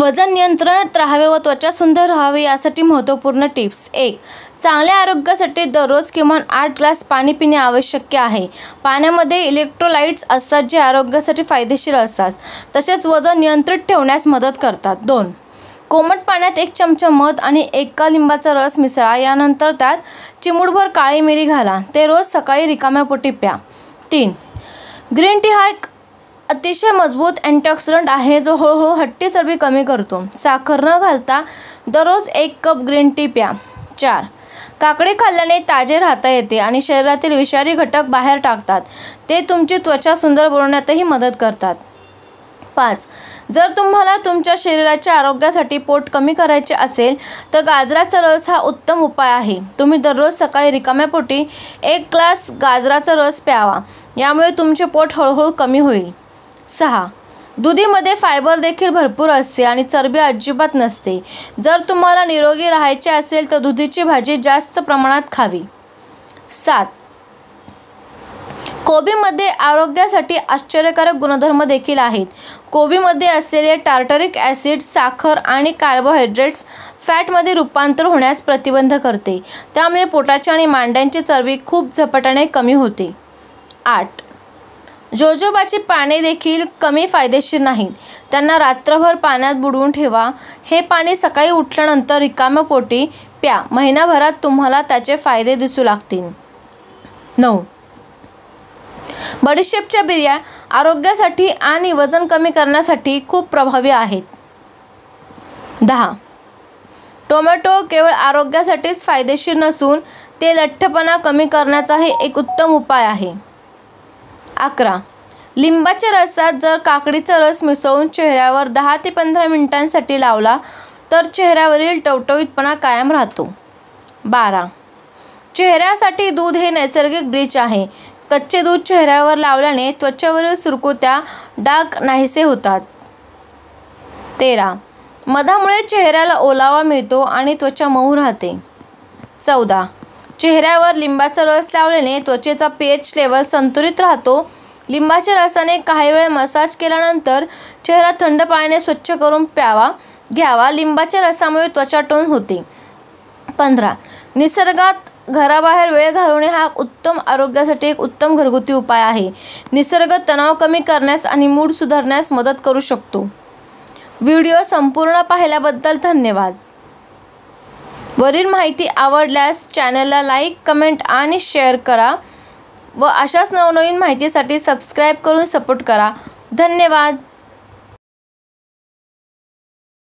वजन नियंत्रणात राहावे व त्वचा सुंदर राहावी यासाठी महत्त्वपूर्ण टिप्स. 1. चांगल्या आरोग्यासाठी दररोज किमान 8 ग्लास पाणी पिणे आवश्यक आहे. पाण्यामध्ये इलेक्ट्रोलाइट्स असतात जे आरोग्यासाठी फायदेशीर असतात तसेच वजन नियंत्रित ठेवण्यास मदत करतात. 2. कोमट पाण्यात 1 चमचा मध आणि 1 लिंबाचा रस मिसळा. यानंतर त्यात चिमूटभर काळी मिरी घाला. ते रोज सकाळी रिकाम्या पोटी प्या. 3. ग्रीन टी हा एक अतिशय मजबूत अँटीऑक्सिडंट आहे जो हळूहळू हट्टी चरबी कमी करतो. साखर न घालता दररोज 1 कप ग्रीन टी प्या. 4. काकडी खाल्ल्याने ताजे राहता येते आणि शरीरातील विषारी घटक बाहेर टाकतात. ते तुमची त्वचा सुंदर बनवण्यातही मदत करतात. 5. जर तुम्हाला तुमच्या शरीराच्या आरोग्यासाठी पोट कमी करायचे असेल तर गाजराचा रस हा उत्तम उपाय आहे. तुम्ही दररोज सकाळी रिकाम्या पोटी 1 ग्लास गाजराचा रस प्यावा. यामुळे तुमचे पोट हळूहळू कमी होईल. 6. दुधीमध्ये फायबर देखील भरपूर असते आणि चरबी अजिबात नसते. जर तुम्हाला निरोगी राहायचे असेल तर दुधीची भाजी जास्त प्रमाणात खावी. 7. कोबीमध्ये आरोग्यासाठी आश्चर्यकारक गुणधर्म देखील आहेत. कोबीमध्ये असलेले टार्टरिक ॲसिड साखर आणि कार्बोहायड्रेट्स फॅटमध्ये रूपांतर होण्यास प्रतिबंध करते. त्यामुळे पोटाची आणि मांड्यांची चरबी खूप झपाट्याने कमी होते. 8. जोजोबाची पाने देखील कमी फायदेशीर नाहीत. त्यांना रात्रभर पाण्यात बुडवून ठेवा. हे पाणी सकाळी उठल्यानंतर रिकाम्या पोटी प्या. महिनाभरात तुम्हाला त्याचे फायदे दिसू लागतील. 9. बडीशेपच्या बिया आरोग्यासाठी आणि वजन कमी करण्यासाठी खूप प्रभावी आहेत. 10. टोमॅटो केवळ आरोग्यासाठीच फायदेशीर नसून ते लठ्ठपणा कमी करण्याचाही एक उत्तम उपाय आहे. 11. लिंबाच्या रसात जर काकडीचा रस मिसळून चेहऱ्यावर 10 ते 15 मिनिटांसाठी लावला तर चेहऱ्यावरील टवटवीतपणा कायम राहतो. 12. चेहऱ्यासाठी दूध हे नैसर्गिक ब्लीच आहे. कच्चे दूध चेहऱ्यावर लावल्याने त्वचेवरील सुरकुत्या डाग नाहीसे होतात. 13. मधामुळे चेहऱ्याला ओलावा मिळतो आणि त्वचा मऊ राहते. 14. चेहऱ्यावर लिंबाचा रस लावल्याने त्वचेचा pH लेवल संतुलित राहतो. लिंबाच्या रसाने काही वेळ मसाज केल्यानंतर चेहरा थंड पाण्याने स्वच्छ करून घ्यावा. लिंबाच्या रसामुळे त्वचा टोन होते. 15. निसर्गात घराबाहेर वेळ घालवणे हा उत्तम आरोग्यासाठी एक उत्तम घरगुती उपाय आहे. निसर्ग तणाव कमी करण्यास आणि मूड सुधारण्यास मदत करू शकतो. व्हिडिओ संपूर्ण पाहिल्याबद्दल धन्यवाद. वरील माहिती आवडल्यास चॅनलला लाईक, कमेंट आणि शेअर करा व अशाच नवनवीन माहितीसाठी सबस्क्राईब करून सपोर्ट करा. धन्यवाद.